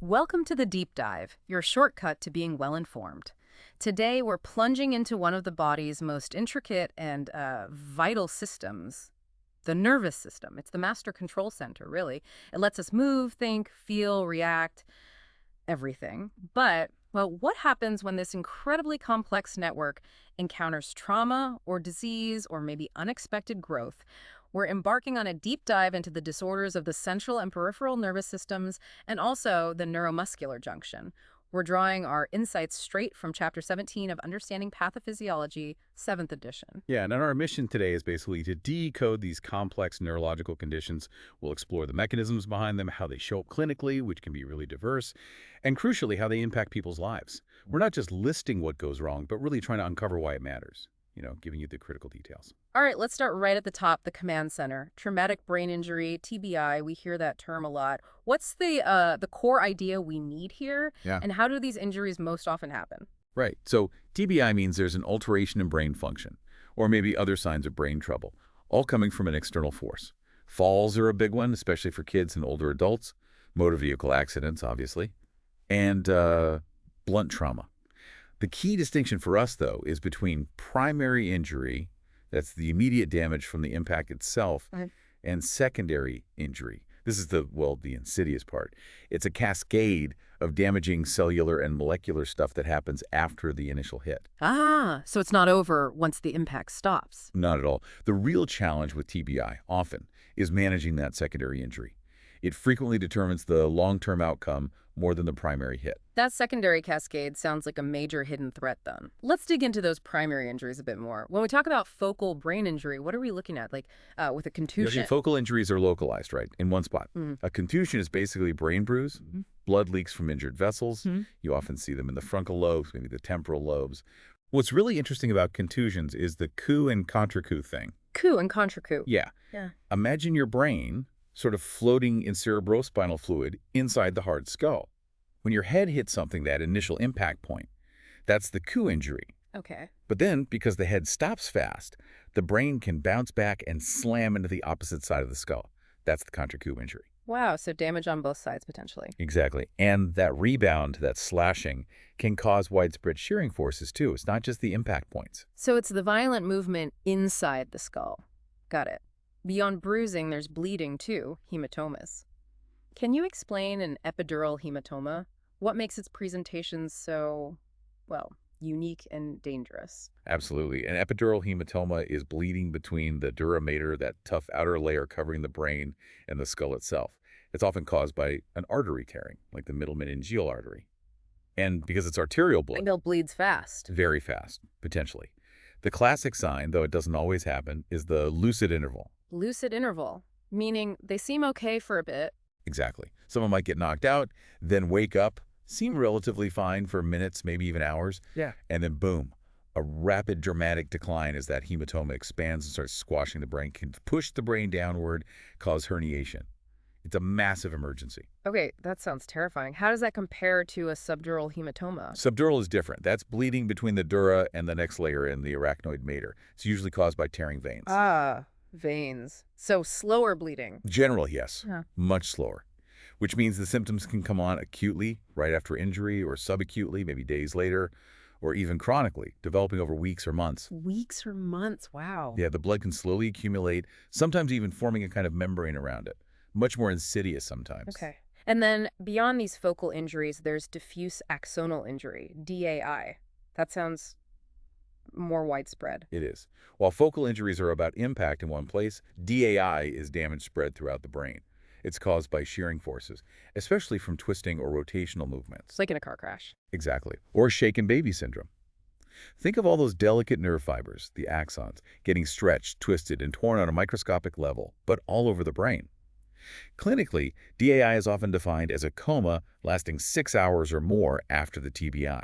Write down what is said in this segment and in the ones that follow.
Welcome to the Deep Dive, your shortcut to being well-informed. Today, we're plunging into one of the body's most intricate and vital systems, the nervous system. It's the master control center, really. It lets us move, think, feel, react, everything. But, well, what happens when this incredibly complex network encounters trauma or disease or maybe unexpected growth? We're embarking on a deep dive into the disorders of the central and peripheral nervous systems and also the neuromuscular junction. We're drawing our insights straight from Chapter 17 of Understanding Pathophysiology, 7th edition. Yeah, and our mission today is basically to decode these complex neurological conditions. We'll explore the mechanisms behind them, how they show up clinically, which can be really diverse, and crucially, how they impact people's lives. We're not just listing what goes wrong, but really trying to uncover why it matters, giving you the critical details. All right, let's start right at the top, the command center. Traumatic brain injury, TBI, we hear that term a lot. What's the core idea we need here? Yeah. And how do these injuries most often happen? Right. So TBI means there's an alteration in brain function, or maybe other signs of brain trouble, all coming from an external force. Falls are a big one, especially for kids and older adults. Motor vehicle accidents, obviously. And blunt trauma. The key distinction for us, though, is between primary injury, that's the immediate damage from the impact itself, and secondary injury. This is the insidious part. It's a cascade of damaging cellular and molecular stuff that happens after the initial hit. Ah, so it's not over once the impact stops. Not at all. The real challenge with TBI, often, is managing that secondary injury. It frequently determines the long-term outcome more than the primary hit. That secondary cascade sounds like a major hidden threat then. Let's dig into those primary injuries a bit more. When we talk about focal brain injury, what are we looking at? Like with a contusion? Focal injuries are localized, right, in one spot. A contusion is basically a brain bruise. Blood leaks from injured vessels. You often see them in the frontal lobes, maybe the temporal lobes. What's really interesting about contusions is the coup and contra-coup thing. Coup and contra-coup. Yeah. Imagine your brain sort of floating in cerebrospinal fluid inside the hard skull. When your head hits something, that initial impact point, that's the coup injury. Okay. But then, because the head stops fast, the brain can bounce back and slam into the opposite side of the skull. That's the contra-coup injury. Wow, so damage on both sides potentially. Exactly. And that rebound, that slashing, can cause widespread shearing forces too. It's not just the impact points. So it's the violent movement inside the skull. Got it. Beyond bruising, there's bleeding too, hematomas. Can you explain an epidural hematoma? What makes its presentation so, unique and dangerous? Absolutely. An epidural hematoma is bleeding between the dura mater, that tough outer layer covering the brain, and the skull itself. It's often caused by an artery tearing, like the middle meningeal artery. And because it's arterial blood, It bleeds fast. very fast, potentially. The classic sign, though it doesn't always happen, is the lucid interval. Lucid interval, meaning they seem okay for a bit. Exactly. Someone might get knocked out, then wake up, seem relatively fine for minutes, maybe even hours, and then boom, a rapid dramatic decline as that hematoma expands and starts squashing the brain, can push the brain downward, cause herniation. It's a massive emergency. Okay, that sounds terrifying. How does that compare to a subdural hematoma? Subdural is different. That's bleeding between the dura and the next layer in the arachnoid mater. It's usually caused by tearing veins. Ah, veins. So slower bleeding. Generally, yes. Yeah. Much slower, which means the symptoms can come on acutely, right after injury, or subacutely, maybe days later, or even chronically, developing over weeks or months. Weeks or months, wow. Yeah, the blood can slowly accumulate, sometimes even forming a kind of membrane around it. Much more insidious sometimes. Okay. And then beyond these focal injuries, there's diffuse axonal injury, DAI. That sounds more widespread. It is. While focal injuries are about impact in one place, DAI is damage spread throughout the brain. It's caused by shearing forces, especially from twisting or rotational movements. It's like in a car crash. Exactly. Or shaken baby syndrome. Think of all those delicate nerve fibers, the axons, getting stretched, twisted, and torn on a microscopic level, but all over the brain. Clinically, DAI is often defined as a coma lasting 6 hours or more after the TBI.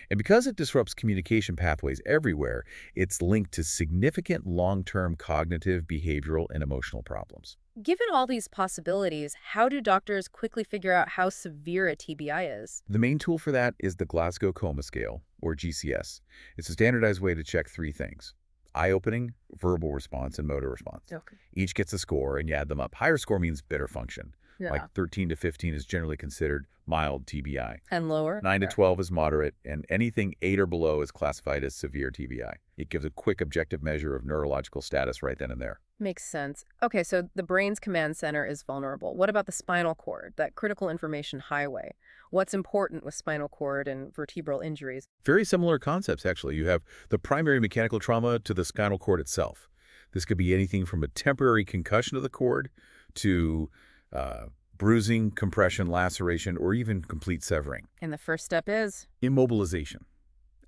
And because it disrupts communication pathways everywhere, it's linked to significant long-term cognitive, behavioral, and emotional problems. Given all these possibilities, how do doctors quickly figure out how severe a TBI is? The main tool for that is the Glasgow Coma Scale, or GCS. It's a standardized way to check 3 things: eye-opening, verbal response, and motor response. Okay. Each gets a score, and you add them up. Higher score means better function. Like 13 to 15 is generally considered mild TBI. And lower? 9 to 12 is moderate, and anything 8 or below is classified as severe TBI. It gives a quick objective measure of neurological status right then and there. Makes sense. Okay, so the brain's command center is vulnerable. What about the spinal cord, that critical information highway? What's important with spinal cord and vertebral injuries? Very similar concepts, actually. You have the primary mechanical trauma to the spinal cord itself. This could be anything from a temporary concussion of the cord to bruising, compression, laceration, or even complete severing. And the first step is? Immobilization.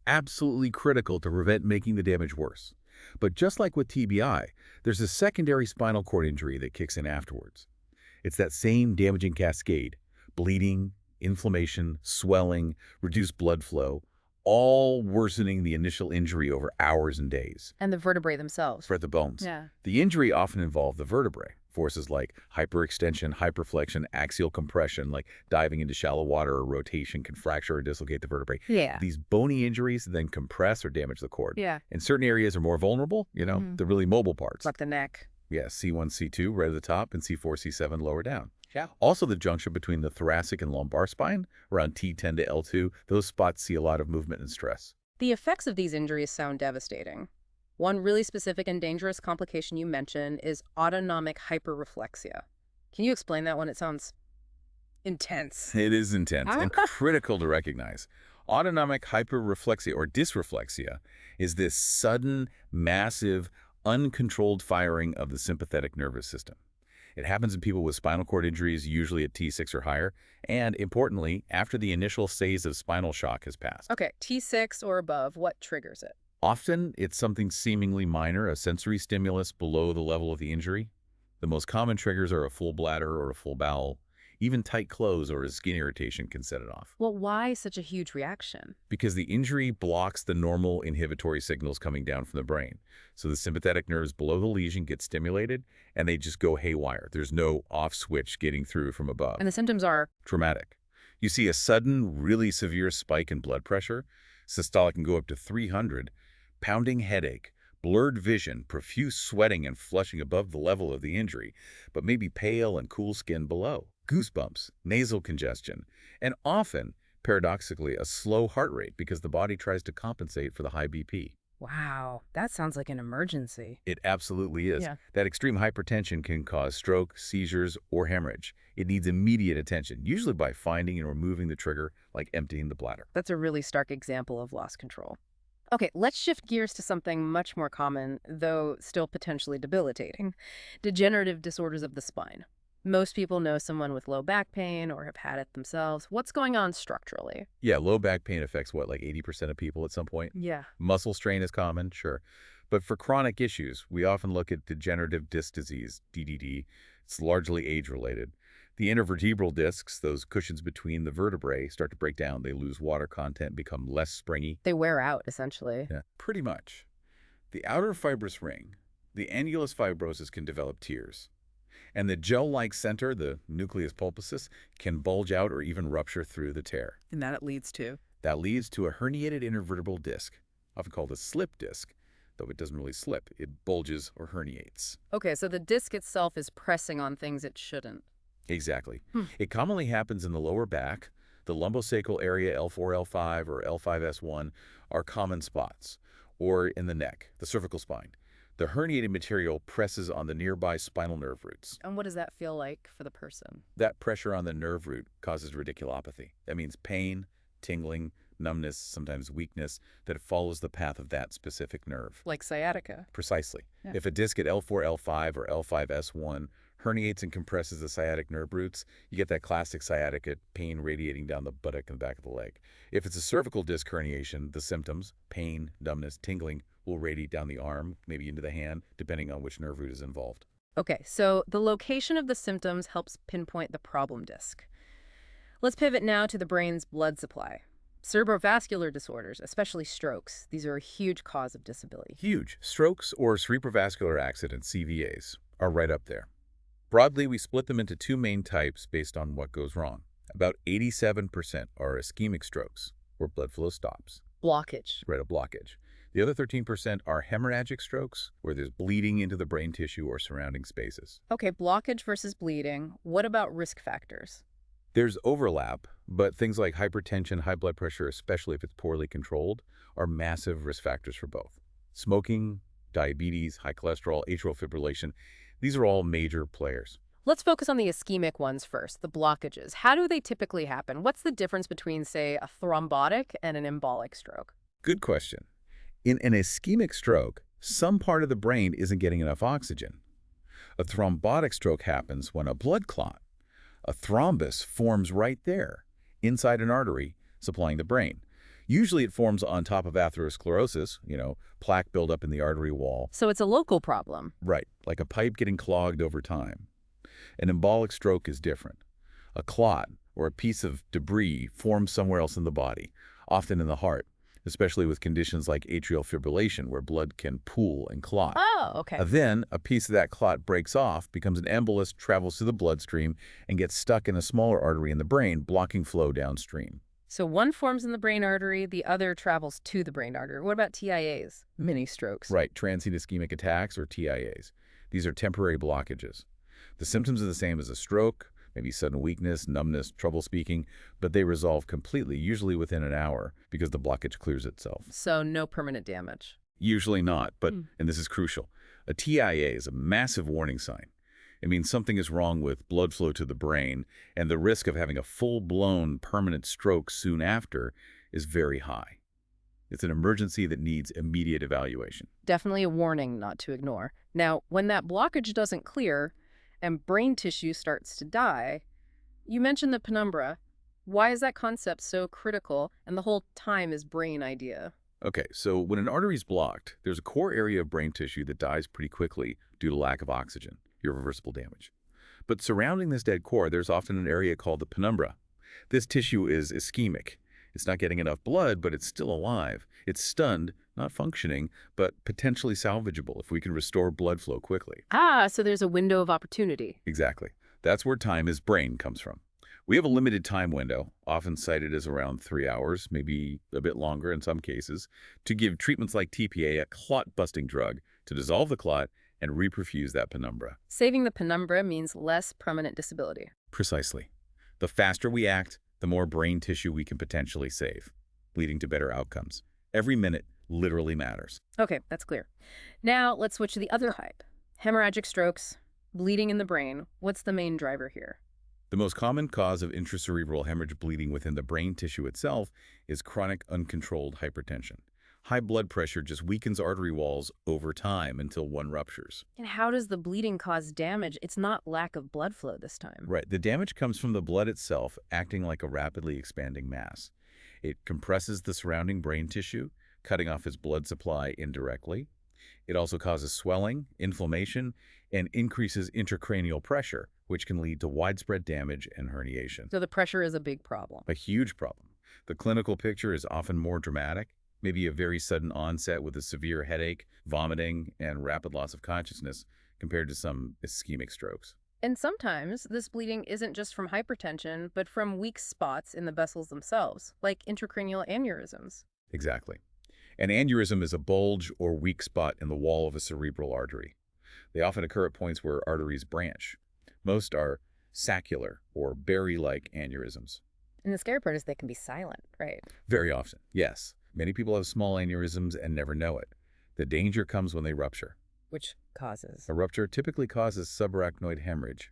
Absolutely critical to prevent making the damage worse. But just like with TBI, there's a secondary spinal cord injury that kicks in afterwards. It's that same damaging cascade: bleeding, inflammation, swelling, reduced blood flow, all worsening the initial injury over hours and days. And the vertebrae themselves. For the bones. Yeah. The injury often involved the vertebrae. Forces like hyperextension, hyperflexion, axial compression, like diving into shallow water or rotation, can fracture or dislocate the vertebrae. Yeah. These bony injuries then compress or damage the cord. Yeah. And certain areas are more vulnerable, the really mobile parts. Like the neck. Yeah, C1, C2 right at the top, and C4, C7 lower down. Yeah. Also the junction between the thoracic and lumbar spine, around T10 to L2, those spots see a lot of movement and stress. The effects of these injuries sound devastating. One really specific and dangerous complication you mentioned is autonomic hyperreflexia. Can you explain that one? It sounds intense. It is intense and critical to recognize. Autonomic hyperreflexia, or dysreflexia, is this sudden, massive, uncontrolled firing of the sympathetic nervous system. It happens in people with spinal cord injuries, usually at T6 or higher, and importantly, after the initial phase of spinal shock has passed. Okay, T6 or above, what triggers it? Often, it's something seemingly minor, a sensory stimulus below the level of the injury. The most common triggers are a full bladder or a full bowel. Even tight clothes or a skin irritation can set it off. Well, why such a huge reaction? Because the injury blocks the normal inhibitory signals coming down from the brain. So the sympathetic nerves below the lesion get stimulated, and they just go haywire. There's no off switch getting through from above. And the symptoms are? Traumatic. You see a sudden, really severe spike in blood pressure. Systolic can go up to 300. Pounding headache, blurred vision, profuse sweating and flushing above the level of the injury, but maybe pale and cool skin below. Goosebumps, nasal congestion, and often, paradoxically, a slow heart rate because the body tries to compensate for the high BP. Wow, that sounds like an emergency. It absolutely is. Yeah. That extreme hypertension can cause stroke, seizures, or hemorrhage. It needs immediate attention, usually by finding and removing the trigger, like emptying the bladder. That's a really stark example of lost control. Okay, let's shift gears to something much more common, though still potentially debilitating: degenerative disorders of the spine. Most people know someone with low back pain or have had it themselves. What's going on structurally? Yeah, low back pain affects, like 80% of people at some point? Yeah. Muscle strain is common, sure. But for chronic issues, we often look at degenerative disc disease, DDD. It's largely age-related. The intervertebral discs, those cushions between the vertebrae, start to break down. They lose water content, become less springy. They wear out, essentially. Yeah, pretty much. The outer fibrous ring, the annulus fibrosus, can develop tears. And the gel-like center, the nucleus pulposus, can bulge out or even rupture through the tear. And that it leads to? That leads to a herniated intervertebral disc, often called a slip disc, though it doesn't really slip. It bulges or herniates. Okay, so the disc itself is pressing on things it shouldn't. Exactly. It commonly happens in the lower back. The lumbosacral area, L4, L5, or L5S1, are common spots. Or in the neck, the cervical spine. The herniated material presses on the nearby spinal nerve roots. And what does that feel like for the person? That pressure on the nerve root causes radiculopathy. That means pain, tingling, numbness, sometimes weakness, that follows the path of that specific nerve. Like sciatica. Precisely. Yeah. If a disc at L4, L5, or L5S1 herniates and compresses the sciatic nerve roots, you get that classic sciatica pain radiating down the buttock and the back of the leg. If it's a cervical disc herniation, the symptoms, pain, numbness, tingling, will radiate down the arm, maybe into the hand, depending on which nerve root is involved. Okay, so the location of the symptoms helps pinpoint the problem disc. Let's pivot now to the brain's blood supply. Cerebrovascular disorders, especially strokes, these are a huge cause of disability. Huge. Strokes or cerebrovascular accidents, CVAs, are right up there. Broadly, we split them into two main types based on what goes wrong. About 87% are ischemic strokes, where blood flow stops. Blockage. Right, a blockage. The other 13% are hemorrhagic strokes, where there's bleeding into the brain tissue or surrounding spaces. Okay, blockage versus bleeding. What about risk factors? There's overlap, but things like hypertension, high blood pressure, especially if it's poorly controlled, are massive risk factors for both. Smoking, diabetes, high cholesterol, atrial fibrillation, these are all major players. Let's focus on the ischemic ones first, the blockages. How do they typically happen? What's the difference between, say, a thrombotic and an embolic stroke? Good question. In an ischemic stroke, some part of the brain isn't getting enough oxygen. A thrombotic stroke happens when a blood clot, a thrombus, forms right there, inside an artery, supplying the brain. Usually it forms on top of atherosclerosis, plaque buildup in the artery wall. So it's a local problem. Right, like a pipe getting clogged over time. An embolic stroke is different. A clot or a piece of debris forms somewhere else in the body, often in the heart, especially with conditions like atrial fibrillation, where blood can pool and clot. Oh, okay. Then a piece of that clot breaks off, becomes an embolus, travels through the bloodstream, and gets stuck in a smaller artery in the brain, blocking flow downstream. So one forms in the brain artery, the other travels to the brain artery. What about TIAs? Mini strokes. Right, transient ischemic attacks, or TIAs. These are temporary blockages. The symptoms are the same as a stroke, maybe sudden weakness, numbness, trouble speaking, but they resolve completely, usually within an hour, because the blockage clears itself. So no permanent damage. Usually not, but, and this is crucial, a TIA is a massive warning sign. It means something is wrong with blood flow to the brain, and the risk of having a full-blown permanent stroke soon after is very high. It's an emergency that needs immediate evaluation. Definitely a warning not to ignore. Now, when that blockage doesn't clear and brain tissue starts to die, you mentioned the penumbra. Why is that concept so critical and the whole time is brain idea? Okay, so when an artery is blocked, there's a core area of brain tissue that dies pretty quickly due to lack of oxygen, irreversible damage. But surrounding this dead core, there's often an area called the penumbra. This tissue is ischemic. It's not getting enough blood, but it's still alive. It's stunned, not functioning, but potentially salvageable if we can restore blood flow quickly. Ah, so there's a window of opportunity. Exactly. That's where time is brain comes from. We have a limited time window, often cited as around 3 hours, maybe a bit longer in some cases, to give treatments like TPA, a clot-busting drug, to dissolve the clot and reperfuse that penumbra. Saving the penumbra means less permanent disability. Precisely. The faster we act, the more brain tissue we can potentially save, leading to better outcomes. Every minute literally matters. Okay, that's clear. Now let's switch to the other hype. Hemorrhagic strokes, bleeding in the brain. What's the main driver here? The most common cause of intracerebral hemorrhage bleeding within the brain tissue itself is chronic uncontrolled hypertension. High blood pressure just weakens artery walls over time until one ruptures. And how does the bleeding cause damage? It's not lack of blood flow this time. Right. The damage comes from the blood itself acting like a rapidly expanding mass. It compresses the surrounding brain tissue, cutting off its blood supply indirectly. It also causes swelling, inflammation, and increases intracranial pressure, which can lead to widespread damage and herniation. So the pressure is a big problem. A huge problem. The clinical picture is often more dramatic, maybe a very sudden onset with a severe headache, vomiting, and rapid loss of consciousness compared to some ischemic strokes. And sometimes this bleeding isn't just from hypertension, but from weak spots in the vessels themselves, like intracranial aneurysms. Exactly. An aneurysm is a bulge or weak spot in the wall of a cerebral artery. They often occur at points where arteries branch. Most are saccular or berry-like aneurysms. And the scary part is they can be silent, right? Very often, yes. Many people have small aneurysms and never know it. The danger comes when they rupture. Which causes? A rupture typically causes subarachnoid hemorrhage,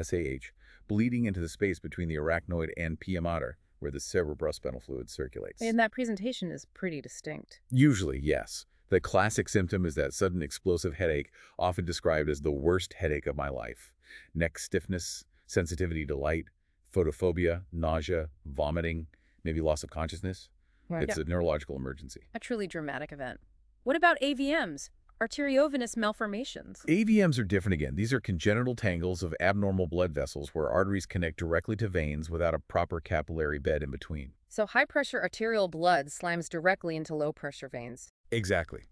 SAH, bleeding into the space between the arachnoid and pia mater, where the cerebrospinal fluid circulates. And that presentation is pretty distinct. Usually, yes. The classic symptom is that sudden explosive headache, often described as the worst headache of my life. Neck stiffness, sensitivity to light, photophobia, nausea, vomiting, maybe loss of consciousness. Right. It's a neurological emergency. A truly dramatic event. What about AVMs? Arteriovenous malformations. AVMs are different again. These are congenital tangles of abnormal blood vessels where arteries connect directly to veins without a proper capillary bed in between. So high-pressure arterial blood slams directly into low-pressure veins. Exactly.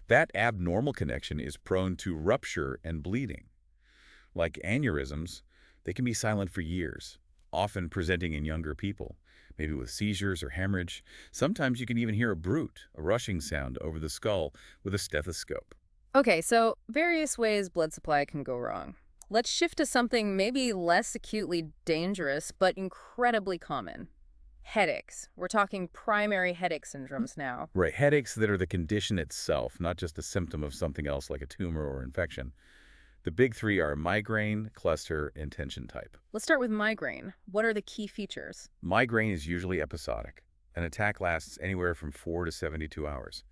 That abnormal connection is prone to rupture and bleeding. Like aneurysms, they can be silent for years, often presenting in younger people, maybe with seizures or hemorrhage. Sometimes you can even hear a bruit, a rushing sound over the skull with a stethoscope. Okay, so various ways blood supply can go wrong. Let's shift to something maybe less acutely dangerous, but incredibly common. Headaches. We're talking primary headache syndromes now. Right, headaches that are the condition itself, not just a symptom of something else like a tumor or infection. The big three are migraine, cluster, and tension type. Let's start with migraine. What are the key features? Migraine is usually episodic. An attack lasts anywhere from 4 to 72 hours.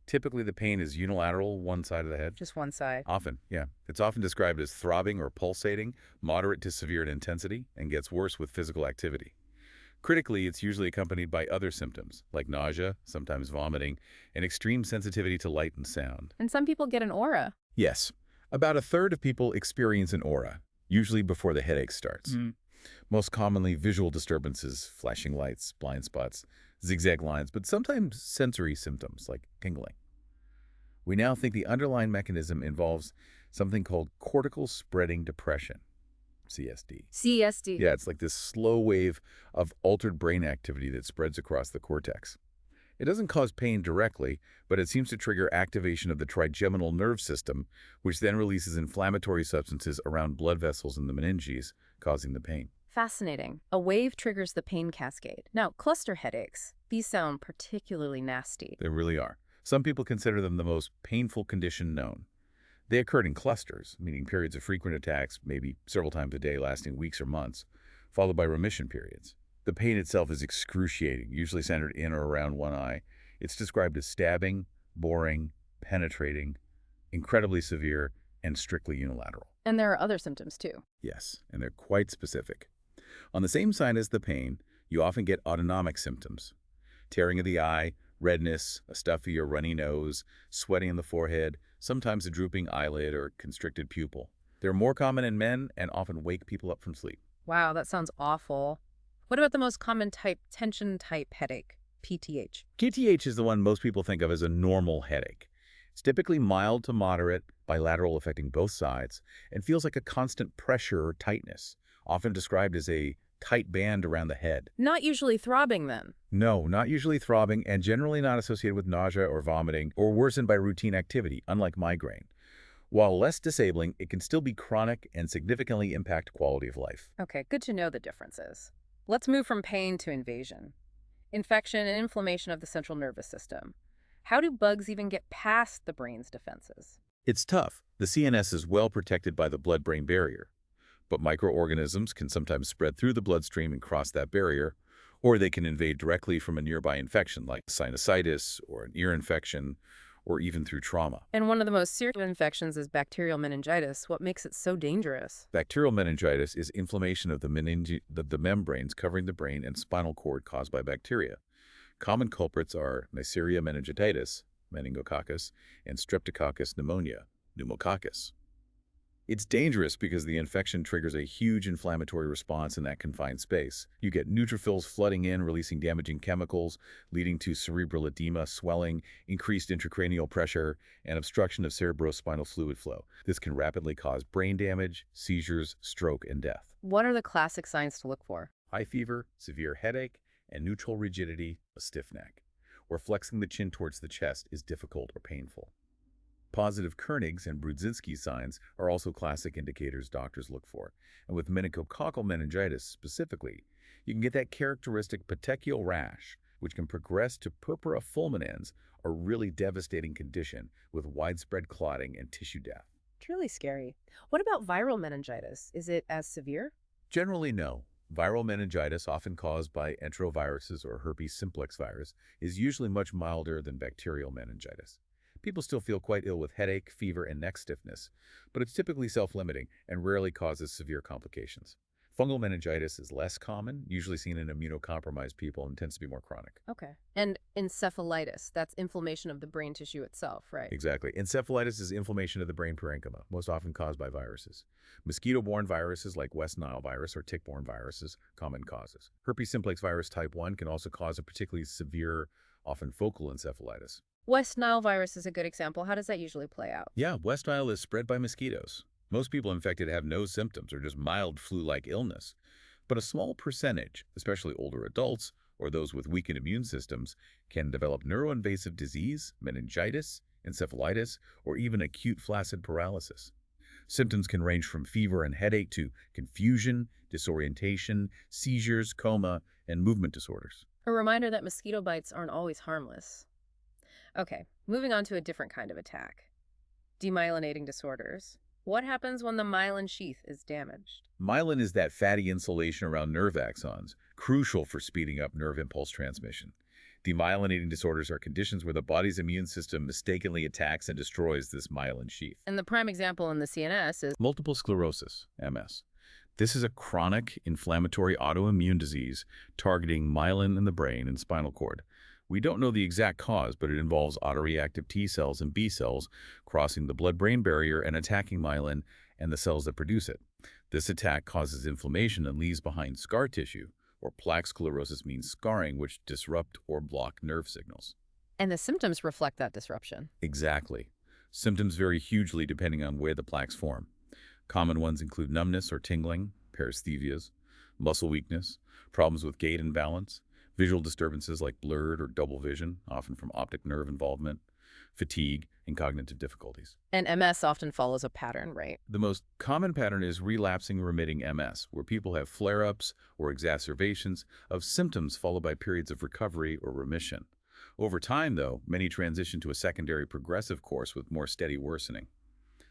Typically, the pain is unilateral, one side of the head. Just one side. Often, yeah. It's often described as throbbing or pulsating, moderate to severe in intensity, and gets worse with physical activity. Critically, it's usually accompanied by other symptoms, like nausea, sometimes vomiting, and extreme sensitivity to light and sound. And some people get an aura. Yes, about a third of people experience an aura, usually before the headache starts. Most commonly, visual disturbances, flashing lights, blind spots, zigzag lines, but sometimes sensory symptoms like tingling. We now think the underlying mechanism involves something called cortical spreading depression, CSD. CSD. Yeah, it's like this slow wave of altered brain activity that spreads across the cortex. It doesn't cause pain directly, but it seems to trigger activation of the trigeminal nerve system, which then releases inflammatory substances around blood vessels in the meninges, causing the pain. Fascinating. A wave triggers the pain cascade. Now, cluster headaches. These sound particularly nasty. They really are. Some people consider them the most painful condition known. They occurred in clusters, meaning periods of frequent attacks, maybe several times a day lasting weeks or months, followed by remission periods. The pain itself is excruciating, usually centered in or around one eye. It's described as stabbing, boring, penetrating, incredibly severe, and strictly unilateral. And there are other symptoms too. Yes, and they're quite specific. On the same side as the pain, you often get autonomic symptoms. Tearing of the eye, redness, a stuffy or runny nose, sweating in the forehead, sometimes a drooping eyelid or constricted pupil. They're more common in men and often wake people up from sleep. Wow, that sounds awful. What about the most common type, tension type headache, PTH? PTH is the one most people think of as a normal headache. It's typically mild to moderate, bilateral affecting both sides, and feels like a constant pressure or tightness, often described as a tight band around the head. Not usually throbbing then. No, not usually throbbing and generally not associated with nausea or vomiting or worsened by routine activity, unlike migraine. While less disabling, it can still be chronic and significantly impact quality of life. Okay, good to know the differences. Let's move from pain to invasion. Infection and inflammation of the central nervous system. How do bugs even get past the brain's defenses? It's tough. The CNS is well protected by the blood-brain barrier, but microorganisms can sometimes spread through the bloodstream and cross that barrier, or they can invade directly from a nearby infection like sinusitis or an ear infection, or even through trauma. And one of the most serious infections is bacterial meningitis. What makes it so dangerous? Bacterial meningitis is inflammation of the membranes covering the brain and spinal cord caused by bacteria. Common culprits are Neisseria meningitidis, meningococcus, and Streptococcus pneumonia, pneumococcus. It's dangerous because the infection triggers a huge inflammatory response in that confined space. You get neutrophils flooding in, releasing damaging chemicals, leading to cerebral edema, swelling, increased intracranial pressure, and obstruction of cerebrospinal fluid flow. This can rapidly cause brain damage, seizures, stroke, and death. What are the classic signs to look for? High fever, severe headache, and neutral rigidity, a stiff neck, where flexing the chin towards the chest is difficult or painful. Positive Kernig's and Brudzinski signs are also classic indicators doctors look for, and with meningococcal meningitis specifically, you can get that characteristic petechial rash, which can progress to purpura fulminans, a really devastating condition with widespread clotting and tissue death. It's really scary. What about viral meningitis? Is it as severe? Generally, no. Viral meningitis, often caused by enteroviruses or herpes simplex virus, is usually much milder than bacterial meningitis. People still feel quite ill with headache, fever, and neck stiffness, but it's typically self-limiting and rarely causes severe complications. Fungal meningitis is less common, usually seen in immunocompromised people, and tends to be more chronic. Okay. And encephalitis, that's inflammation of the brain tissue itself, right? Exactly. Encephalitis is inflammation of the brain parenchyma, most often caused by viruses. Mosquito-borne viruses like West Nile virus or tick-borne viruses, common causes. Herpes simplex virus type 1 can also cause a particularly severe, often focal encephalitis. West Nile virus is a good example. How does that usually play out? Yeah, West Nile is spread by mosquitoes. Most people infected have no symptoms or just mild flu-like illness. But a small percentage, especially older adults or those with weakened immune systems, can develop neuroinvasive disease, meningitis, encephalitis, or even acute flaccid paralysis. Symptoms can range from fever and headache to confusion, disorientation, seizures, coma, and movement disorders. A reminder that mosquito bites aren't always harmless. Okay, moving on to a different kind of attack. Demyelinating disorders. What happens when the myelin sheath is damaged? Myelin is that fatty insulation around nerve axons, crucial for speeding up nerve impulse transmission. Demyelinating disorders are conditions where the body's immune system mistakenly attacks and destroys this myelin sheath. And the prime example in the CNS is Multiple sclerosis, MS. This is a chronic inflammatory autoimmune disease targeting myelin in the brain and spinal cord. We don't know the exact cause, but it involves autoreactive T cells and B cells crossing the blood-brain barrier and attacking myelin and the cells that produce it. This attack causes inflammation and leaves behind scar tissue, or plaque sclerosis means scarring, which disrupt or block nerve signals. and the symptoms reflect that disruption. Exactly. Symptoms vary hugely depending on where the plaques form. Common ones include numbness or tingling, paresthesias, muscle weakness, problems with gait and balance, visual disturbances like blurred or double vision, often from optic nerve involvement, fatigue, and cognitive difficulties. And MS often follows a pattern, right? The most common pattern is relapsing remitting MS, where people have flare-ups or exacerbations of symptoms followed by periods of recovery or remission. Over time, though, many transition to a secondary progressive course with more steady worsening.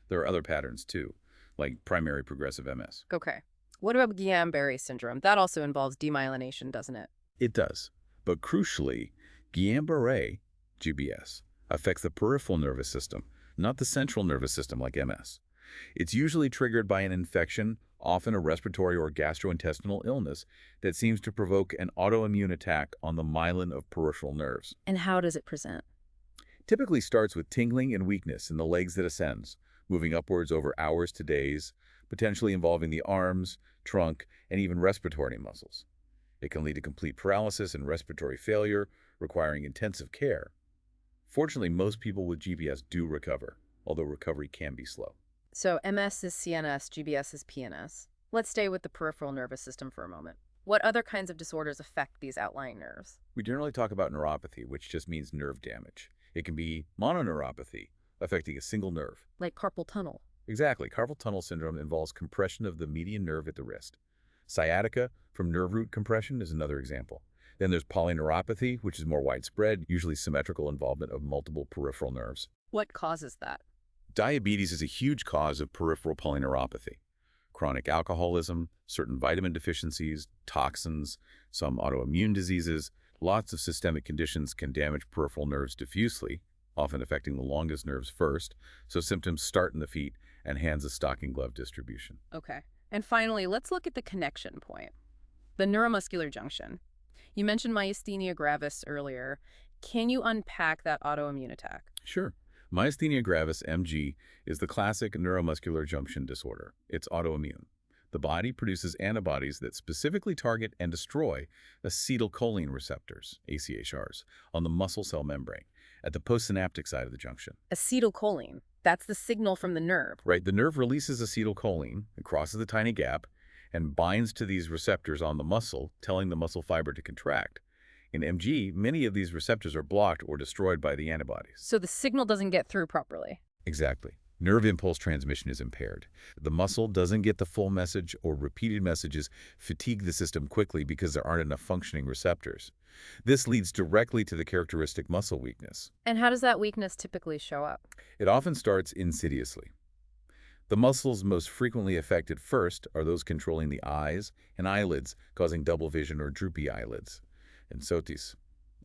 There are other patterns, too, like primary progressive MS. Okay. What about Guillain-Barré syndrome? That also involves demyelination, doesn't it? It does. But crucially, Guillain-Barré, GBS, affects the peripheral nervous system, not the central nervous system like MS. It's usually triggered by an infection, often a respiratory or gastrointestinal illness, that seems to provoke an autoimmune attack on the myelin of peripheral nerves. And how does it present? Typically starts with tingling and weakness in the legs that ascends, moving upwards over hours to days, potentially involving the arms, trunk, and even respiratory muscles. It can lead to complete paralysis and respiratory failure, requiring intensive care. Fortunately, most people with GBS do recover, although recovery can be slow. So MS is CNS, GBS is PNS. Let's stay with the peripheral nervous system for a moment. What other kinds of disorders affect these outlying nerves? We generally talk about neuropathy, which just means nerve damage. It can be mononeuropathy, affecting a single nerve. Like carpal tunnel. Exactly. Carpal tunnel syndrome involves compression of the median nerve at the wrist. Sciatica from nerve root compression is another example. Then there's polyneuropathy, which is more widespread, usually symmetrical involvement of multiple peripheral nerves. What causes that? Diabetes is a huge cause of peripheral polyneuropathy. Chronic alcoholism, certain vitamin deficiencies, toxins, some autoimmune diseases, lots of systemic conditions can damage peripheral nerves diffusely, often affecting the longest nerves first, so symptoms start in the feet and hands a stocking glove distribution. Okay. And finally, let's look at the connection point. The neuromuscular junction. You mentioned myasthenia gravis earlier. Can you unpack that autoimmune attack? Sure. Myasthenia gravis, MG, is the classic neuromuscular junction disorder. It's autoimmune. The body produces antibodies that specifically target and destroy acetylcholine receptors, AChRs, on the muscle cell membrane at the postsynaptic side of the junction. Acetylcholine. That's the signal from the nerve. Right, the nerve releases acetylcholine, it crosses the tiny gap, and binds to these receptors on the muscle, telling the muscle fiber to contract. In MG, many of these receptors are blocked or destroyed by the antibodies. So the signal doesn't get through properly. Exactly. Nerve impulse transmission is impaired. The muscle doesn't get the full message, or repeated messages fatigue the system quickly because there aren't enough functioning receptors. This leads directly to the characteristic muscle weakness. And how does that weakness typically show up? It often starts insidiously. The muscles most frequently affected first are those controlling the eyes and eyelids, causing double vision or droopy eyelids. And sotis,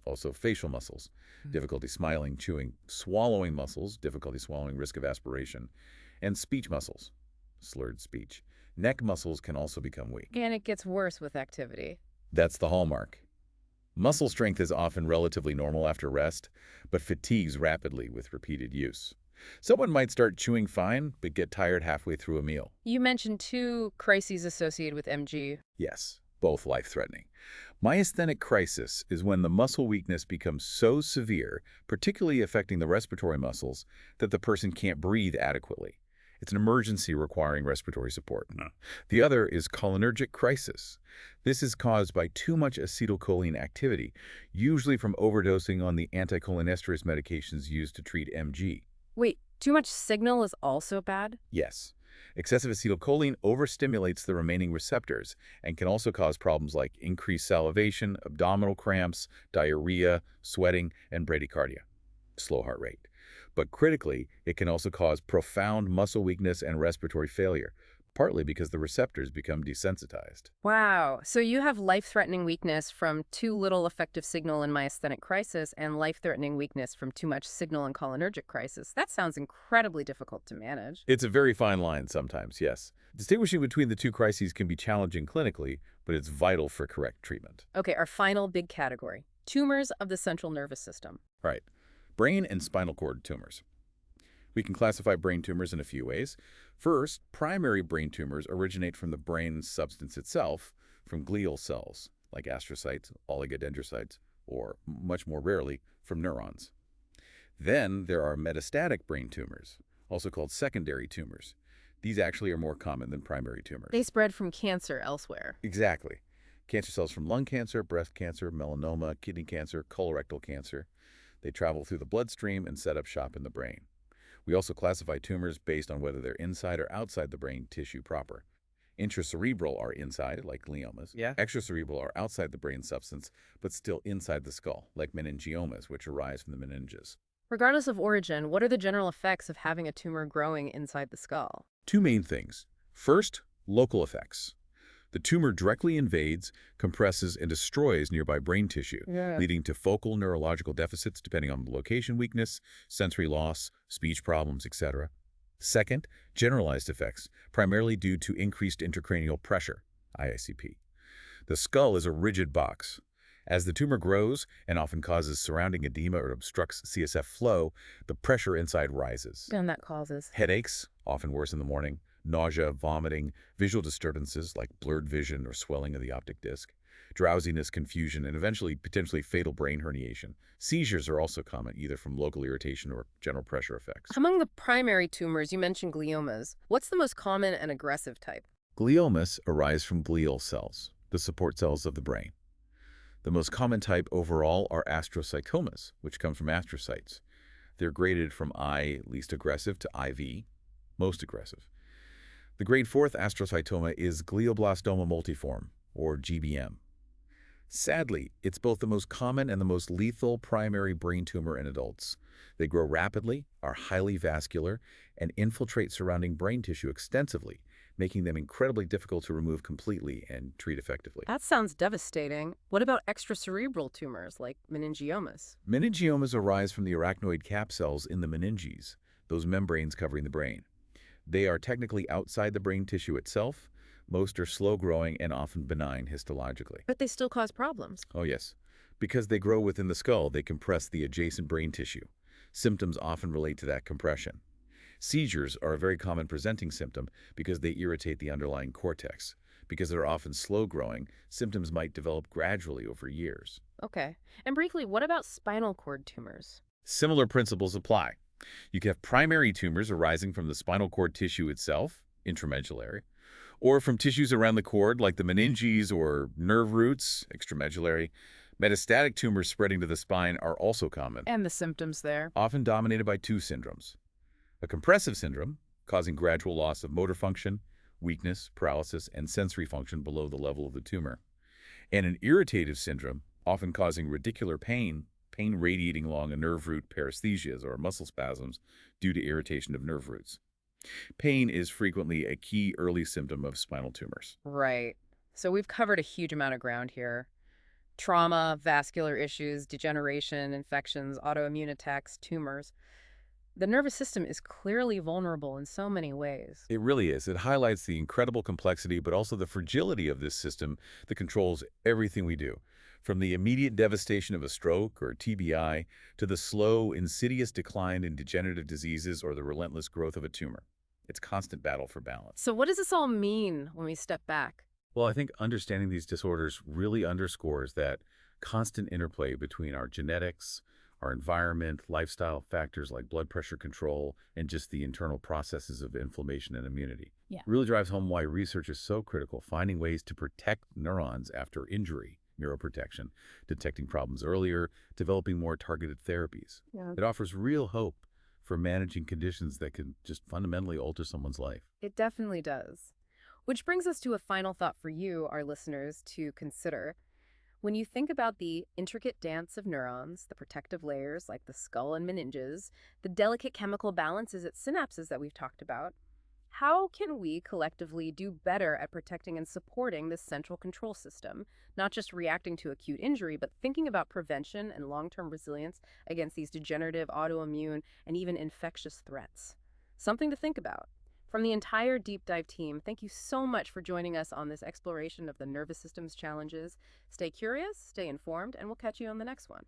also facial muscles, difficulty smiling, chewing, swallowing muscles, difficulty swallowing, risk of aspiration, and speech muscles, slurred speech. Neck muscles can also become weak. And it gets worse with activity. That's the hallmark. Muscle strength is often relatively normal after rest, but fatigues rapidly with repeated use. Someone might start chewing fine, but get tired halfway through a meal. You mentioned 2 crises associated with MG. Yes, both life-threatening. Myasthenic crisis is when the muscle weakness becomes so severe, particularly affecting the respiratory muscles, that the person can't breathe adequately. It's an emergency requiring respiratory support. The other is cholinergic crisis. This is caused by too much acetylcholine activity, usually from overdosing on the anticholinesterase medications used to treat MG. Wait, too much signal is also bad? Yes, excessive acetylcholine overstimulates the remaining receptors and can also cause problems like increased salivation, abdominal cramps, diarrhea, sweating, and bradycardia, slow heart rate. But critically, it can also cause profound muscle weakness and respiratory failure, partly because the receptors become desensitized. Wow. So you have life-threatening weakness from too little effective signal in myasthenic crisis and life-threatening weakness from too much signal in cholinergic crisis. That sounds incredibly difficult to manage. It's a very fine line sometimes, yes. Distinguishing between the two crises can be challenging clinically, but it's vital for correct treatment. Okay, our final big category, tumors of the central nervous system. Right. Brain and spinal cord tumors. We can classify brain tumors in a few ways. First, primary brain tumors originate from the brain substance itself, from glial cells, like astrocytes, oligodendrocytes, or, much more rarely, from neurons. Then there are metastatic brain tumors, also called secondary tumors. These actually are more common than primary tumors. They spread from cancer elsewhere. Exactly. Cancer cells from lung cancer, breast cancer, melanoma, kidney cancer, colorectal cancer. They travel through the bloodstream and set up shop in the brain. We also classify tumors based on whether they're inside or outside the brain tissue proper. Intracerebral are inside, like gliomas. Yeah. Extracerebral are outside the brain substance, but still inside the skull, like meningiomas, which arise from the meninges. Regardless of origin, what are the general effects of having a tumor growing inside the skull? Two main things. First, local effects. The tumor directly invades, compresses, and destroys nearby brain tissue, leading to focal neurological deficits depending on location weakness, sensory loss, speech problems, etc. Second, generalized effects, primarily due to increased intracranial pressure, IICP. The skull is a rigid box. As the tumor grows and often causes surrounding edema or obstructs CSF flow, the pressure inside rises. And that causes Headaches, often worse in the morning, nausea, vomiting, visual disturbances like blurred vision or swelling of the optic disc, drowsiness, confusion, and eventually potentially fatal brain herniation. Seizures are also common, either from local irritation or general pressure effects. Among the primary tumors, you mentioned gliomas. What's the most common and aggressive type? Gliomas arise from glial cells, the support cells of the brain. The most common type overall are astrocytomas, which come from astrocytes. They're graded from I, least aggressive, to IV, most aggressive. The grade 4th astrocytoma is glioblastoma multiforme, or GBM. Sadly, it's both the most common and the most lethal primary brain tumor in adults. They grow rapidly, are highly vascular, and infiltrate surrounding brain tissue extensively, making them incredibly difficult to remove completely and treat effectively. That sounds devastating. What about extracerebral tumors like meningiomas? Meningiomas arise from the arachnoid cap cells in the meninges, those membranes covering the brain. They are technically outside the brain tissue itself. Most are slow-growing and often benign histologically. But they still cause problems. Oh, yes. Because they grow within the skull, they compress the adjacent brain tissue. Symptoms often relate to that compression. Seizures are a very common presenting symptom because they irritate the underlying cortex. Because they're often slow-growing, symptoms might develop gradually over years. Okay. And briefly, what about spinal cord tumors? Similar principles apply. You can have primary tumors arising from the spinal cord tissue itself, intramedullary, or from tissues around the cord like the meninges or nerve roots, extramedullary. Metastatic tumors spreading to the spine are also common, And the symptoms there? often dominated by two syndromes. A compressive syndrome, causing gradual loss of motor function, weakness, paralysis, and sensory function below the level of the tumor. And an irritative syndrome, often causing radicular pain radiating along a nerve root, paresthesias, or muscle spasms due to irritation of nerve roots. Pain is frequently a key early symptom of spinal tumors. Right. So we've covered a huge amount of ground here. Trauma, vascular issues, degeneration, infections, autoimmune attacks, tumors. The nervous system is clearly vulnerable in so many ways. It really is. It highlights the incredible complexity, but also the fragility of this system that controls everything we do. From the immediate devastation of a stroke or TBI to the slow, insidious decline in degenerative diseases or the relentless growth of a tumor. It's constant battle for balance. So what does this all mean when we step back? Well, I think understanding these disorders really underscores that constant interplay between our genetics, Our environment, lifestyle factors like blood pressure control, and just the internal processes of inflammation and immunity. Yeah. Really drives home why research is so critical, finding ways to protect neurons after injury, neuroprotection, detecting problems earlier, developing more targeted therapies. Yeah. It offers real hope for managing conditions that can just fundamentally alter someone's life. It definitely does. Which brings us to a final thought for you, our listeners, to consider. When you think about the intricate dance of neurons, the protective layers like the skull and meninges, the delicate chemical balances at synapses that we've talked about, how can we collectively do better at protecting and supporting this central control system, not just reacting to acute injury, but thinking about prevention and long-term resilience against these degenerative, autoimmune, and even infectious threats? Something to think about. From the entire Deep Dive team, thank you so much for joining us on this exploration of the nervous system's challenges. Stay curious, stay informed, and we'll catch you on the next one.